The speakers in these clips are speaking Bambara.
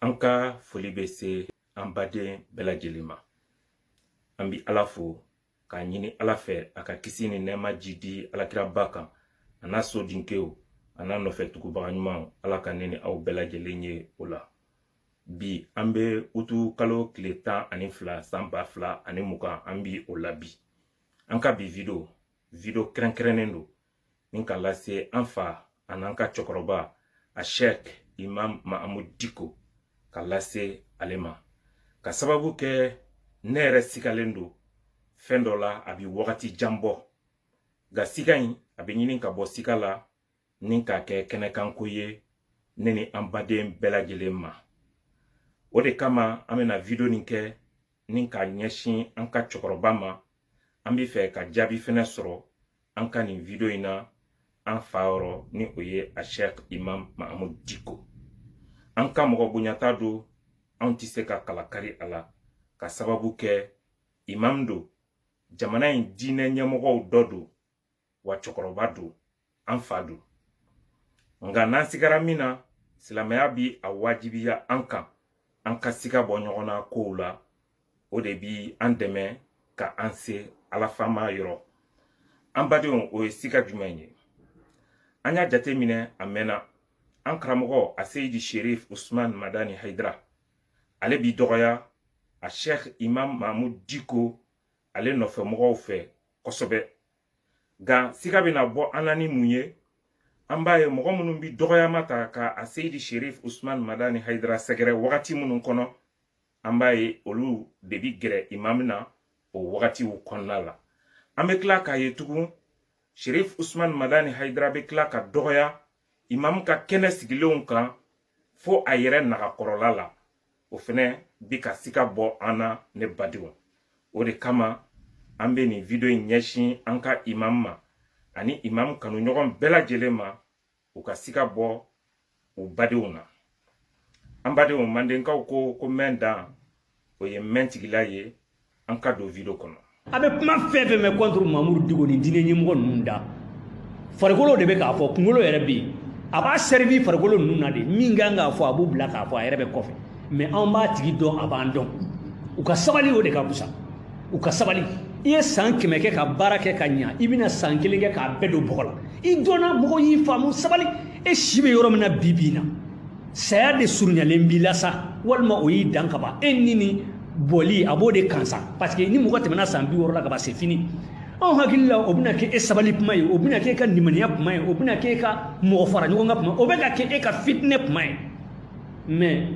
Anka foli bɛ se an baden bɛɛ lajɛlen ma. An bi Ala fo k'a ɲini Ala fɛ a ka kisi ni nɛɛma ji di alakiraba kan a n'a so dinkew a n'a nɔfɛ tugubaga ɲumanw Ala ka ne ni aw bɛɛ lajɛlen ye o la. Bi an bɛ utu kalo tile 12 san 2020 an bi o la bi. An ka bi video kɛrɛnkɛrɛnnen don min ka lase an fa an'an ka cɛkɔrɔba a Sheikh Imam Mahamud Dicko ka lase ale ma. Ka sababu kɛ ne yɛrɛ sigalen don fɛn dɔ la a bi wagati jan bɔ. Nga siga in a bi ɲini ka bɔ siga la ni ka kɛ kɛnɛkanko ye ne ni an baden bɛɛ lajɛlen ma. O de kama an bɛna video nin kɛ ni ka ɲɛsin an ka cɛkɔrɔba ma. An bi fɛ ka jaabi fɛnɛ sɔrɔ an ka nin video in na an fa yɔrɔ ni o ye a Sheikh Imam Mahamud Dicko. An ka mɔgɔ bonyata don an ti se ka kalakari a la ka sababu kɛ imam do jamana in diinɛ ɲɛmɔgɔw dɔ do wa cɛkɔrɔba do an fa do. Nga n'an sigara min na silamɛya bi a wajibiya an kan an ka siga bɔ ɲɔgɔn na kow la o de bi an dɛmɛ ka an se alafama yɔrɔ. An badenw o ye siga jumɛn ye? An y'a jate minɛ a mɛnna an karamɔgɔ a Seydi Sherif Usman Madani Haidara ale bi dɔgɔya a Sheikh Imam Mahamud Dicko ale nɔfɛ mɔgɔw fɛ kosɛbɛ. Nga siga bɛna bɔ an na ni mun ye? An b'a ye mɔgɔ minnu bi dɔgɔyama ta ka a Seydi Sherif Usman Madani Haidara sɛgɛrɛ wagati minnu kɔnɔ an b'a ye olu de bi gɛrɛ imam na o wagatiw kɔnɔna la. An bɛ tila k'a ye tugun Sherif Usman Madani Haidara bɛ tila ka dɔgɔya imam ka kɛnɛ sigilenw kan fo a yɛrɛ nagakɔrɔla la. O fɛnɛ bi ka siga bɔ an na ne badenw. O de kama an bɛ nin video in ɲɛsin an ka imam ma ani imam kanuɲɔgɔn bɛɛ lajɛlen ma u ka siga bɔ u badenw na. An badenw mandenkaw ko mɛn dan o ye mɛn tigila ye. An ka don video kɔnɔ. A bɛ kuma fɛn fɛn mɛn contre Mahamud Dicko ni diinɛ ɲɛmɔgɔ ninnu da farikolo de bɛ k'a fɔ kunkolo yɛrɛ bɛ yen a b'a servi farikolo ninnu na de min kan k'a fɔ a b'u bila k'a fɔ a yɛrɛ bɛ kɔfɛ mais an b'a tigi dɔn a b'an dɔn u ka sabali o de ka fusa u ka sabali. I ye san 100 kɛ ka baara kɛ ka ɲa i bɛna san 1 kɛ k'a bɛɛ don bɔgɔ la i dɔnna mɔgɔ y'i faamu sabali. E si bɛ yɔrɔ min na bi bi in na saya de surunyalen b'i la sa walima o y'i dan ka ban e ni bɔli a b'o de kansa parce que ni mɔgɔ tɛmɛna san 60 la ka ban c'est fini. Anw hakili la o bɛna kɛ e sabali kuma ye o bɛna kɛ e ka nimaniya kuma ye o bɛna kɛ e ka mɔgɔ fara ɲɔgɔn kan kuma o bɛ ka kɛ e ka fitinɛ kuma ye mais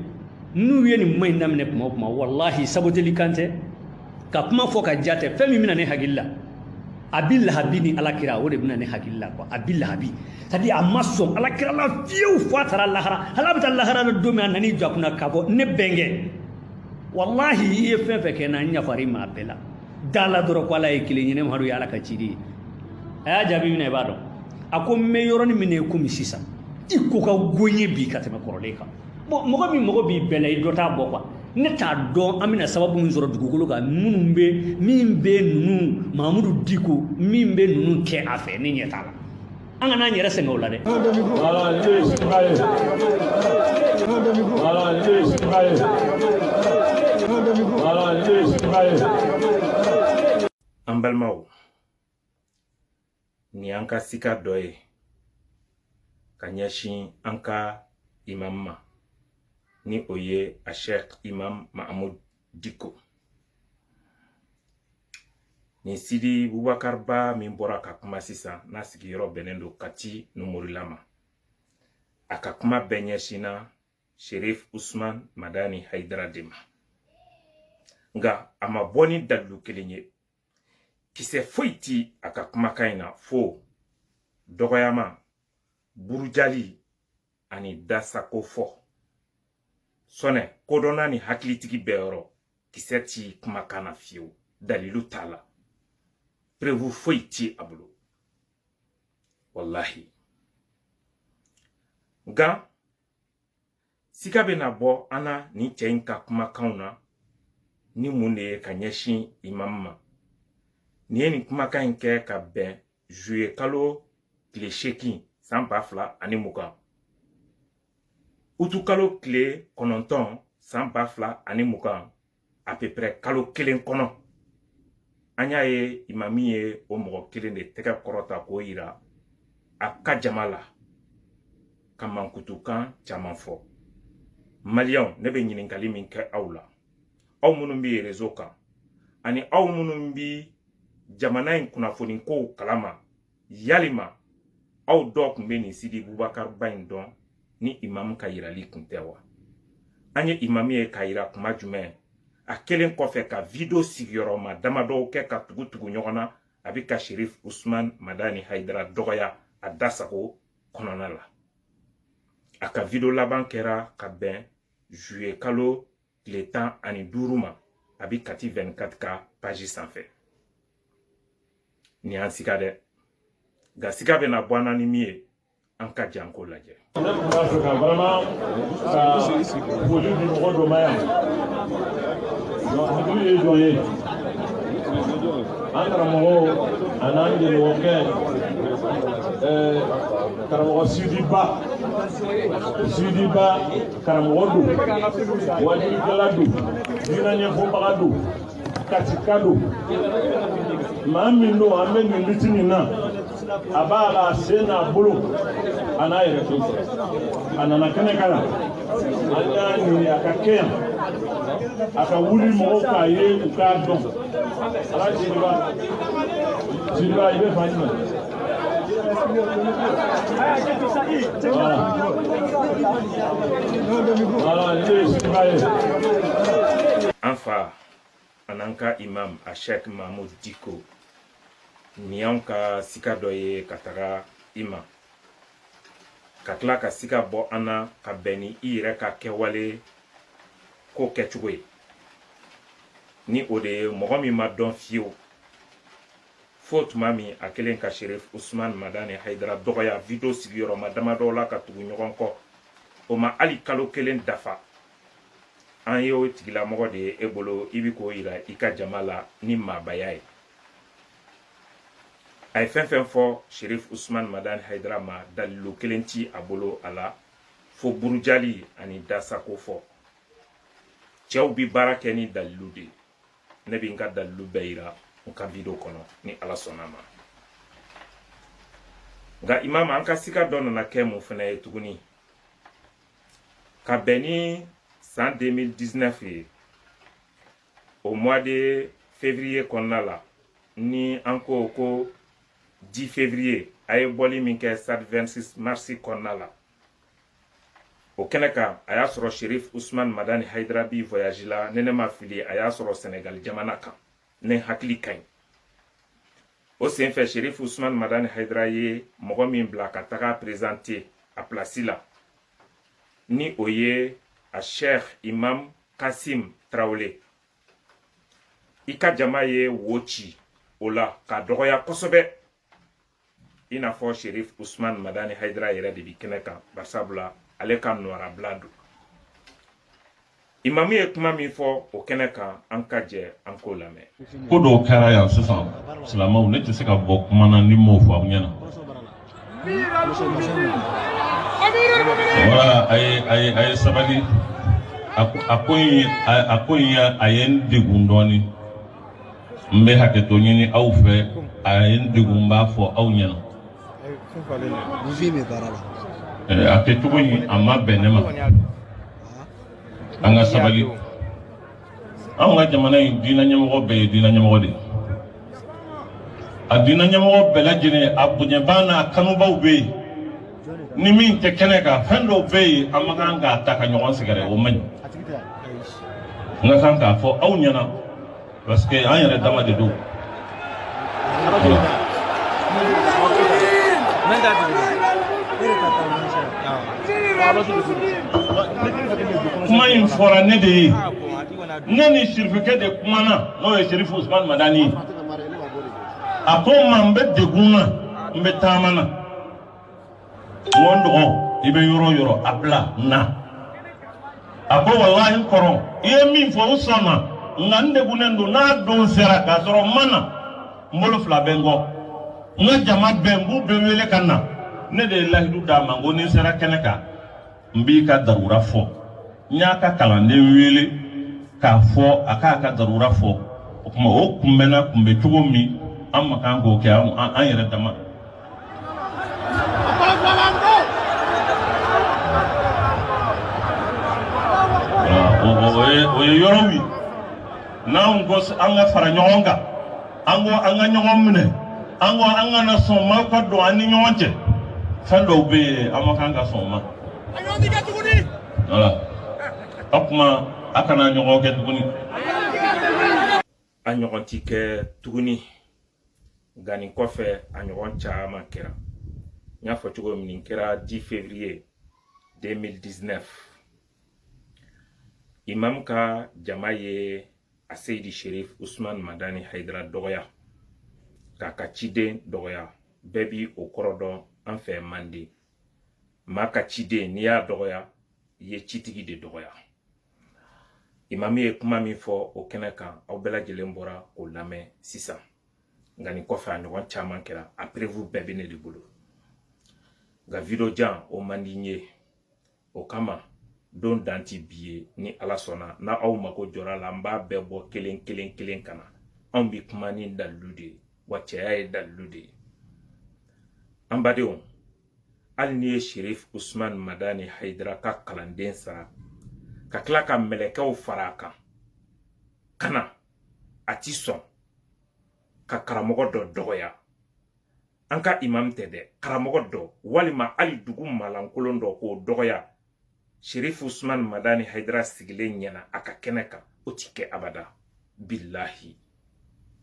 n'u ye nin ma in daminɛ kuma o kuma wallahi saboteli kan tɛ ka kuma fɔ ka ja tɛ fɛn min bɛna ne hakili la a bi lahabi ni alakira o de bɛna ne hakili la quoi a bi lahabi c'est à dire a ma sɔn alakira la fiyewu fo a taara lahara hali a bɛ taa lahara la don min a nan'i jɔ a kunna k'a fɔ ne bɛnkɛ wallahi i ye fɛn fɛn kɛ na n yafari ma a bɛɛ la da la dɔrɔn ko ala ye kelen ye ne Mamadu ye ala ka ciden ye a y'a jaabi minɛ i b'a dɔn a ko n bɛ yɔrɔnin min na komi sisan i ko ka goɲɛ bi ka tɛmɛ kɔrɔlen kan bon mɔgɔ min mɔgɔ b'i bɛɛ la i dɔ t'a bɔ quoi ne t'a dɔn an bɛna sababu min sɔrɔ dugukolo kan min bɛ ninnu Mahamud Dicko min bɛ ninnu kɛ a fɛ ne ɲɛ t'a la an kana an yɛrɛ sɛgɛn o la dɛ. An balimaw ni an ka siga dɔ ye ka ɲɛsin an ka imam ma ni o ye a Sheikh Imam Mahamud Dicko. Ni Sidi Bubakar Ba min bɔra ka kuma sisan n'a sigiyɔrɔ bɛnnen don Kati Numurila ma a ka kuma bɛɛ ɲɛsinna Sherif Usman Madani Haidara de ma. Nga a ma bɔ ni dalilu kelen ye kisɛ foyi ti a ka kumakan in na fo dɔgɔyama burujali ani dasako fɔ sɔnɛ kodɔnna ni hakilitigi bɛɛ yɔrɔ kisɛ ti kumakan na fiyewu dalilu t'a la preuve foyi ti a bolo wallahi. Nga siga bɛna bɔ an na ni cɛ in ka kumakanw na ni mun de ye ka ɲɛsin imam ma. Ni ye nin kumakan in kɛ ka bɛn juillet kalo tile 8 san 2020 utu kalo kile kɔnɔntɔn san 2020 à peu près kalo kelen kɔnɔ an y'a ye imami ye o mɔgɔ kelen de tɛgɛ kɔrɔta k'o yira a ka jama la ka mankutukan caman fɔ. Maliyɛnw, ne bɛ ɲininkali min kɛ aw la, aw minnu bɛ réseau kan ani aw minnu bɛ jamana in kunnafoni kow kalama, yalima aw dɔw tun bɛ nin Sidi Bubakar ba in dɔn ni imam ka yirali kun tɛ wa? An ye imam ye ka yira kuma jumɛn? A kelen kɔfɛ ka video sigiyɔrɔma damadɔw kɛ ka tugu ɲɔgɔn na, a bɛ ka Sherif Usman Madani Haidara dɔgɔya a dasago kɔnɔna la. A ka video laban kɛra ka bɛn juillet kalo tile 15 ma, a bɛ Kati 24 ka page sanfɛ. Ni an siga dɛ, nka siga bɛ na bɔ an na ni min ye, an ka jan ko lajɛ. Karamɔgɔ Sidiba karamɔgɔ don, wajibikɛla don, diinɛ ɲɛfɔbaga don, katika don. Maa min don an bɛ nin litini na, a b'a la sen n'a bolo a n'a yɛrɛ to. A nana kɛnɛ kan, an y'a ɲini a ka kɛ yan, a ka wuli mɔgɔw k'a ye u k'a dɔn. Ala Sidiba i bɛ fa jumɛn? Enfin, ananka imam a Sheikh Mahmoud Diko ni an ka sika dɔ ye ka taga ima ka tila ka sika bɔ an na ka bɛn ni i yɛrɛ ka kɛwale ko kɛcogo ye ni o de ye mɔgɔ min ma dɔn fiyewu fo tuma min a kelen ka Sherif Usman Madani Haidara dɔgɔya video sigiyɔrɔma damadɔ la ka tugu ɲɔgɔn kɔ, o ma hali kalo kelen dafa. An ye o tigilamɔgɔ de ye e bolo i bi k'o yira i ka jama la ni maabaya ye. A ye fɛn fɛn fɔ Sherif Usman Madani Haidara ma dalilu kelen ti a bolo a la fo burujali ani dasako fɔ. Cɛw bi baara kɛ ni dalilu de, ne bi n ka dalilu bɛɛ yira n ka video kɔnɔ ni Ala sɔnna ma. Nka imam an ka sika dɔ nana kɛ mun fɛnɛ ye tuguni ka bɛn ni san 2019 ye au mois de février kɔnɔna la ni an ko 10 février a ye bɔli min kɛ stade 26 mars kɔnɔna la. O kɛnɛ kan a y'a sɔrɔ Sherif Usman Madani Haidara bi voyage la, ne ma fili, a y'a sɔrɔ Sénégal jamana kan. Ne hakili kaɲi. O sen fɛ Sherif Usman Madani Haidara ye mɔgɔ min bila ka taga présenter a place la ni o ye a Cheikh Imam Kasim Traoré. I ka jama ye wo ci o la ka dɔgɔya kosɛbɛ i n'a fɔ Sherif Usman Madani Haidara yɛrɛ de bi kɛnɛ kan, barisabula ale ka nɔrabila don. Imam ye kuma min fɔ o kɛnɛ kan an ka jɛ an ko lamɛn. Ko dɔw kɛra yan sisan silamɛw ne tɛ se ka bɔ kuma na ni m'o fɔ aw ɲɛna. Wala a ye sabali a ko in a ye n degun dɔɔni, n bɛ hakɛto ɲini aw fɛ, a ye n degun b'a fɔ aw ɲɛna. A kɛcogo in a ma bɛn ne ma. An ka sabali. An ka jamana in diinɛ ɲɛmɔgɔ bɛɛ ye diinɛ ɲɛmɔgɔ de ye. A diinɛ ɲɛmɔgɔ bɛɛ lajɛlen a boɲɛbaa n'a kanubaw bɛ yen. Ni min tɛ kɛnɛ kan fɛn dɔw bɛ yen an ma kan k'a ta ka ɲɔgɔn sɛgɛrɛ, o man ɲi. N ka kan k'a fɔ aw ɲɛna parce que an yɛrɛ dama de don. Kuma in fɔra ne de ye, ne ni sirifukɛ de kumana n'o ye Sherif Usman Madani ye. A ko n ma n bɛ degun na, n bɛ taama na. N dɔgɔ i bɛ yɔrɔ o yɔrɔ a bila na. A ko walahi kɔrɔ i ye min fɔ o sɔn ma, nka n degunnen don n'a don sera k'a sɔrɔ n ma na n bolo fila bɛ n kɔ. N ka jama bɛɛ n b'u bɛɛ wele ka na. Ne de ye lahidu d'a ma n ko ni n sera kɛnɛ kan mbi ka darura fo nya ka kalanden wele ka fo aka ka darura fo o kuma o kumbena kumbe cogo mi amma kan go ke an yere dama o yoro mi na ngo anga fara nyonga ango anga nyongomne ango anga na soma ko do ani nyonje fendo be amakanga soma voilà akuma akana nyongo ke tuguni a ɲɔgɔn ti kɛ tuguni nka nin kɔfɛ a ɲɔgɔn caman kɛra n y'a fɔ cogo min nin kɛra 10 février 2019 imam ka jama ye a Seydi Cherif Ousmane Madani Haidara dɔgɔya k'a ka ciden dɔgɔya bɛɛ bi o kɔrɔ dɔn an fɛ Mande maa ka ciden n'i y'a dɔgɔya i ye citigi de dɔgɔya imam ye kuma min fɔ o kɛnɛ kan aw bɛɛ lajɛlen bɔra k'o lamɛn sisan nka nin kɔfɛ a ɲɔgɔn caman kɛra a prévu bɛɛ bɛ ne de bolo nka video jan o man di n ye o kama don danti bi ye ni Ala sɔnna na aw mako jɔra la n b'a bɛɛ bɔ kelen kelen kelen kana anw bi kuma ni dalilu de ye wa cɛya ye dalilu de ye an badenw hali ni ye Cherif Ousmane Madani Haidara ka kalanden sara ka tila ka mɛlɛkɛw fara a kan kana a ti sɔn ka karamɔgɔ dɔ dɔgɔya an ka imam tɛ dɛ karamɔgɔ dɔ walima hali dugu malankolon dɔ k'o dɔgɔya Cherif Ousmane Madani Haidara sigilen ɲɛna a ka kɛnɛ kan o ti kɛ abada billahi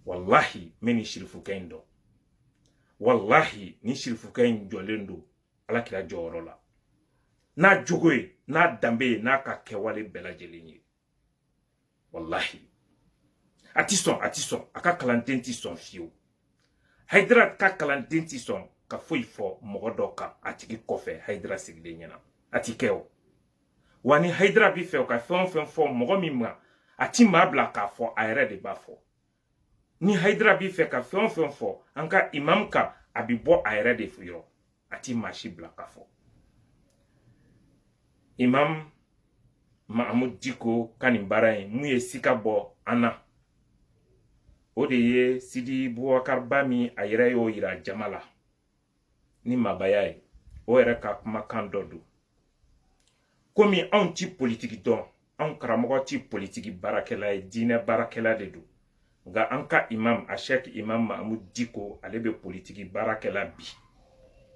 wallahi mɛ ni sirifukɛ in dɔn wallahi ni sirifukɛ in jɔlen don Alakira jɔyɔrɔ la n'a jogo ye n'a danbe ye n'a ka kɛwale bɛɛ lajɛlen ye wallahi a ti sɔn a ka kalanden ti sɔn fiyewu Haidara ka kalanden ti sɔn ka foyi fɔ mɔgɔ dɔ kan a tigi kɔfɛ Haidara sigilen ɲɛna a ti kɛ o wa ni Haidara bi fɛ o ka fɛn o fɛn fɔ mɔgɔ min ma a ti maa bila k'a fɔ a yɛrɛ de b'a fɔ ni Haidara bi fɛ ka fɛn o fɛn fɔ an ka imam kan a bi bɔ a yɛrɛ de fiyɔrɔ a ti maa si bila k'a fɔ imam Mahamud Diko ka nin baara in mun ye sika bɔ an na o de ye Sidi Boubacar Ba min a yɛrɛ y'o yira jama la ni mabaya ye o yɛrɛ ka kumakan dɔ don komi anw ti politiki dɔn anw karamɔgɔ ti politiki baarakɛla ye diinɛ baarakɛla de don nka an ka imam a Sheikh Imam Mahamud Diko ale bɛ politiki baarakɛla bi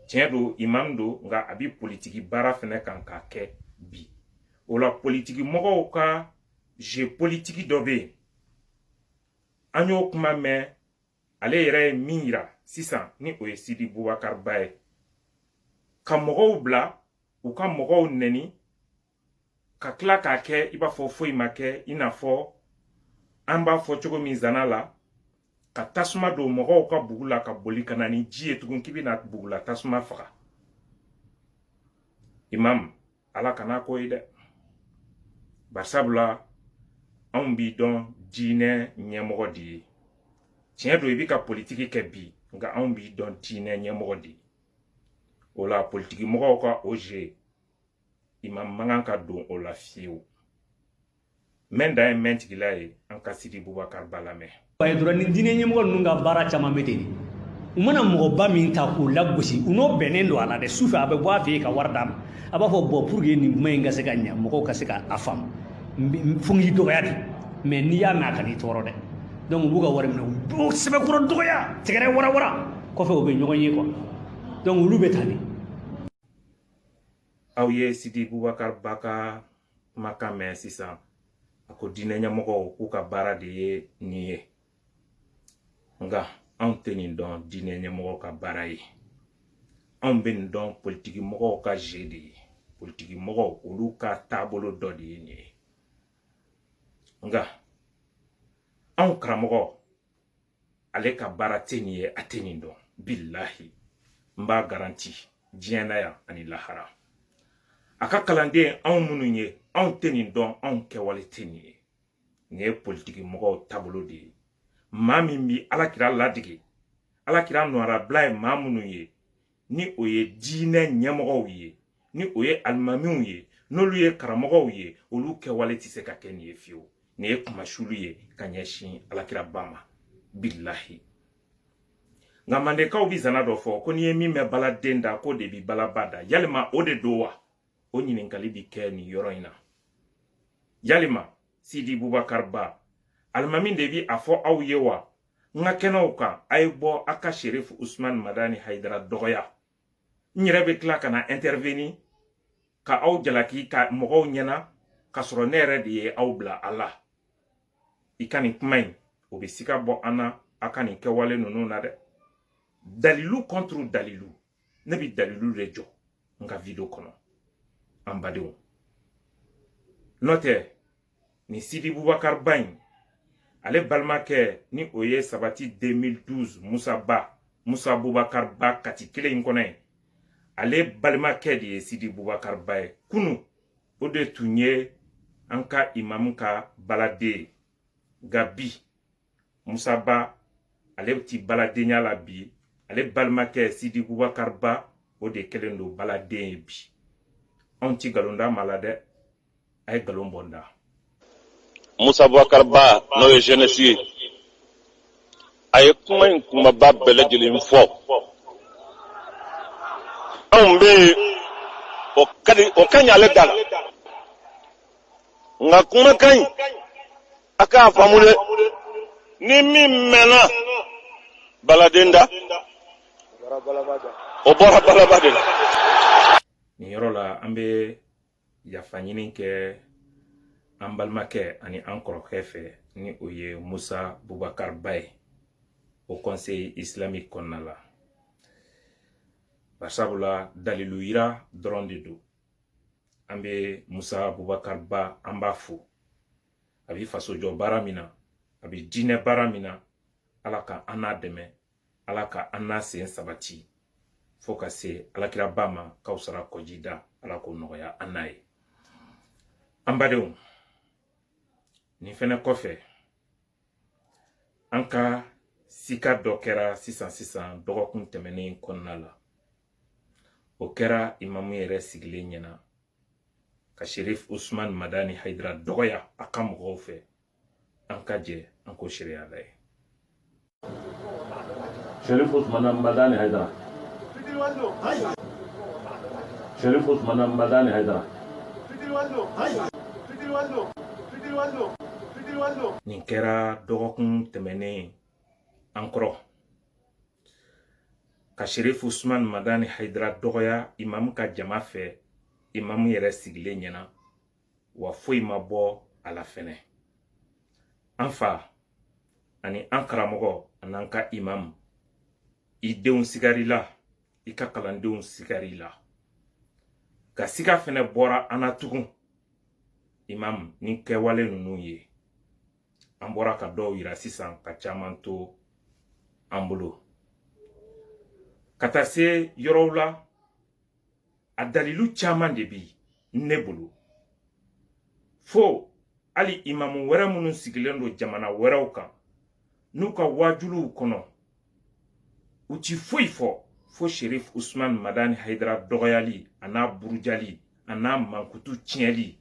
tiɲɛ don imam don nka a bi politiki baara fɛnɛ kan k'a kɛ bi o la politiki mɔgɔw ka jeu politiki dɔ bɛ yen an y'o kuma mɛn ale yɛrɛ ye min yira sisan ni o ye Sidi Boubacar Ba ye ka mɔgɔw bila u ka mɔgɔw nɛni ka tila k'a kɛ i b'a fɔ foyi ma kɛ i n'a fɔ an b'a fɔ cogo min zana la ka tasuma don mɔgɔw ka bugu la ka boli ka na ni ji ye tugun k'i bɛna bugu la tasuma faga imam Ala kana ko ye dɛ barisabula anw b'i dɔn diinɛ ɲɛmɔgɔ de ye tiɲɛ don i bɛ ka politiki kɛ bi nka anw b'i dɔn diinɛ ɲɛmɔgɔ de ye o la politiki mɔgɔw ka o jeu imam mankan ka don o la fiyewu mɛn dan ye mɛn tigila ye an ka Sidi Boubacar Ba lamɛn waaye dɔrɔn ni diinɛ ɲɛmɔgɔ ninnu ka baara caman bɛ ten u mana mɔgɔba min ta k'u lagosi u n'o bɛnnen don a la dɛ sufɛ a bɛ bɔ a fɛ yen ka wari d'a ma a b'a fɔ bon pour que nin kuma in ka se ka ɲɛ mɔgɔw ka se ka a faamu fo n k'i dɔgɔya de mais n'i y'a mɛn a ka n'i tɔɔrɔ dɛ donc u b'u ka wari minɛ u b'o sɛbɛkɔrɔ dɔgɔya tɛgɛrɛ wara kɔfɛ u bɛ ɲɔgɔn ye quoi donc olu bɛ tan de. aw ye Sidi Boubacar Ba ka kumakan mɛn sisan a ko diinɛ ɲɛmɔgɔw k'u ka baara de ye nin ye nka anw tɛ nin dɔn diinɛ ɲɛmɔgɔw ka baara ye anw bɛ nin dɔn politiki mɔgɔw ka jeu de ye politiki mɔgɔw olu ka taabolo dɔ de ye nin ye nka anw karamɔgɔ ale ka baara tɛ nin ye a tɛ nin dɔn billahi n b'a garanti diɲɛ na yan ani lahara a ka kalanden anw minnu ye anw tɛ nin dɔn anw kɛwale tɛ nin ye nin ye politiki mɔgɔw taabolo de ye maa min bi Alakira ladege Alakira nɔrabila ye maa minnu ye ni o ye diinɛ ɲɛmɔgɔw ye ni o ye alimamiw ye n'olu ye karamɔgɔw ye olu kɛwale tɛ se ka kɛ nin ye fiyewu nin ye kumashulu ye ka ɲɛsin alakira ba ma bilahi nka mandekaw bi zana dɔ fɔ ko n'i ye min mɛn baladen da ko de bi balaba da yalima o de don wa o ɲininkali bi kɛ nin yɔrɔ in na yalima Sidi Bubakar Ba alimami de bi a fɔ aw ye wa n ka kɛnɛw kan a ye bɔ a ka Sheriff Usman Madani Haidara dɔgɔya n yɛrɛ bɛ tila ka na intervenir ka aw jalaki ka mɔgɔw ɲɛna ka sɔrɔ ne yɛrɛ de ye aw bila a la i ka nin kuma in o bɛ sika bɔ an na a ka nin kɛwale ninnu na dɛ dalilu contre dalilu ne bi dalilu de jɔ n ka video kɔnɔ an badenw n'o tɛ ni Sidi Bubakar Ba in ale balimakɛ ni o ye sabati 2012 Musa Bubakar Ba kati kelen in kɔnɔ ye ale balimakɛ de ye Sidi Bubakar Ba ye kunu o de tun ye an ka imamu ka baladen nka bi Musa Ba ale ti baladenya la bi ale balimakɛ Sidi Bubakar Ba o de kelen do baladen ye bi anw ti galonda ma la dɛ a ye galon bɔnda Musa Bubakar Ba n'o ye jeunesse ye a ye kuma in kumaba bɛɛ lajɛlen fɔ anw bɛ o ka ɲi ale da la nka kumakan in a k'a faamu dɛ ni min mɛnna baladen da o bɔra balaba de la nin yɔrɔ la an bɛ yafa ɲini kɛ an balimakɛ ani an kɔrɔkɛ fɛ ni o ye Musa Bubakar Ba ye o conseil islamique kɔnɔna la barisabula dalilu yira dɔrɔn de do an bɛ Musa Bubakar Ba an b'a fo a bɛ fasojɔ baara min na a bɛ diinɛ baara min na ala ka an n'a dɛmɛ ala ka an n'a sen sabati fo ka se alakira ba ma k'aw sara kɔji da ala k'o nɔgɔya an n'a ye an badenw nin fɛnɛ kɔfɛ an ka sika dɔ kɛra sisan dɔgɔkun tɛmɛnen kɔnɔna la o kɛra imamu yɛrɛ sigilen ɲɛna ka Sheriff Usman Madani Haidara dɔgɔya a ka mɔgɔw fɛ an ka jɛ an ko sariya la ye Sheriff Usman Madani Haidara Sheriff Usman Madani Haidara nin kɛra dɔgɔkun tɛmɛnen an kɔrɔ ka Sheriff Usman Madani Haidara dɔgɔya imamu ka jama fɛ imamu yɛrɛ sigilen ɲɛna wa foyi ma bɔ a la fɛnɛ an fa ani an karamɔgɔ an'an ka imamu i denw sigari la i ka kalandenw sigari la ka siga fɛnɛ bɔra an na tugun imam ni kɛwale ninnu ye an bɔra ka dɔw yira sisan ka caman to an bolo ka taa se yɔrɔw la a dalilu caman de bi ne bolo fo hali imamu wɛrɛ minnu sigilen don jamana wɛrɛw kan n'u ka wajuliw kɔnɔ u ti foyi fɔ fo Sheriff Usman Madani Haidara dɔgɔyali a n'a burujali a n'a mankutu tiɲɛli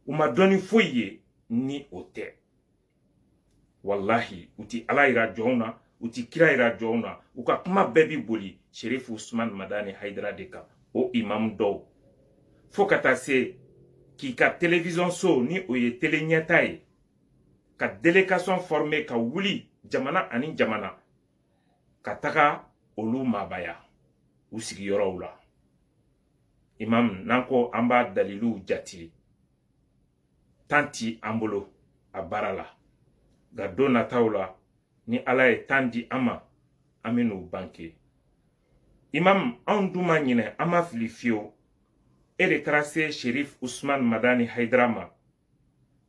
u ma dɔni foyi ye ni o tɛ wallahi u ti ala yira jɔnw na u ti kira yira jɔnw na u ka kuma bɛɛ bi boli Sheriff Usman Madani Haidara de kan o imam dɔw fo ka taa se k'i ka télévision so ni o ye télé ɲɛta ye ka délégation formé ka wuli jamana ani jamana ka taga olu mabaya u sigiyɔrɔw la imam n'an ko an b'a dalilu jati tan ti an bolo a baara la nka don nataw la ni ala ye tan di an ma an bɛ n'u banke imam anw dun ma ɲinɛ an ma fili fiyewu e de taara se Sheriff Usman Madani Haidara ma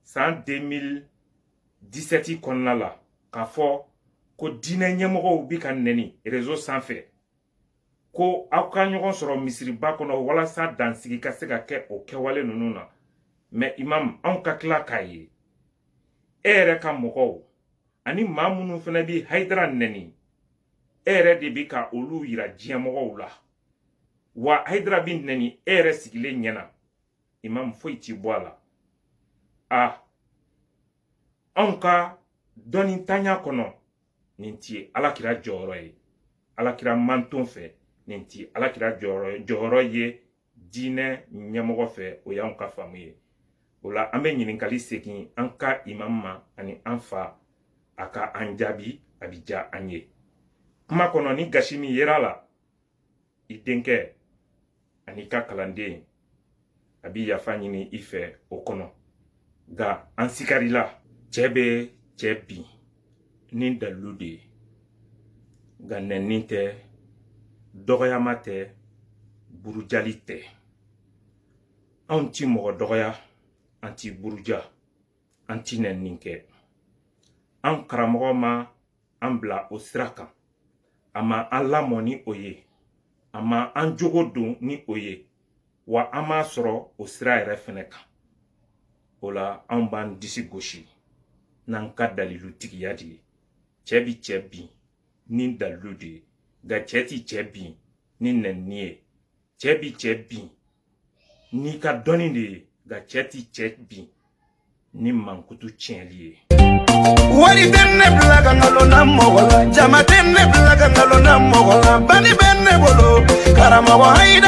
san 2017 kɔnɔna la k'a fɔ ko diinɛ ɲɛmɔgɔw bi ka nɛni réseau sanfɛ ko aw ka ɲɔgɔn sɔrɔ misiriba kɔnɔ walasa dansigi ka se ka kɛ o kɛwale ninnu na mais imam anw ka tila k'a ye e yɛrɛ ka mɔgɔw ani maa minnu fana bi Haidara nɛni e yɛrɛ de bi ka olu yira diɲɛmɔgɔw la wa Haidara bin nani ere sigile nyana imam foyi ti bɔ a la anw ka dɔnni tanya kɔnɔ nin ti alakira jɔyɔrɔ ye alakira manton fɛ nin ti alakira jɔyɔrɔ ye diinɛ ɲɛmɔgɔ fɛ o y'anw ka faamu ye o la an bɛ ɲininkali segin an ka imam ma ani an fa a ka an jaabi a bi diya an ye kuma kɔnɔ ni gasi min yera la i denkɛ ani ka kalanden a bi yafa ɲini i fɛ o kɔnɔ nka an sikarila cɛ bɛ cɛ bin ni dalilu de ye nka nɛnni tɛ dɔgɔyama tɛ burujali tɛ anw ti mɔgɔ dɔgɔya an ti buruja an ti nɛnni kɛ an karamɔgɔ ma an bila o sira kan a ma an lamɔ ni o ye a ma an jogo don ni o ye wa an m'a sɔrɔ o sira yɛrɛ fɛnɛ kan o la anw b'an disi gosi n'an ka dalilu tigiya de ye cɛ bi cɛ bin ni dalilu de ye nka cɛ ti cɛ bin ni nɛnni ye cɛ bi cɛ bin n'i ka dɔnni de ye nka cɛ ti cɛ bin ni mankutu tiɲɛli ye wari tɛ ne bila ka nkalon na mɔgɔ la jama tɛ ne bila ka nkalon na mɔgɔ la bani bɛ ne bolo karamɔgɔ Haidara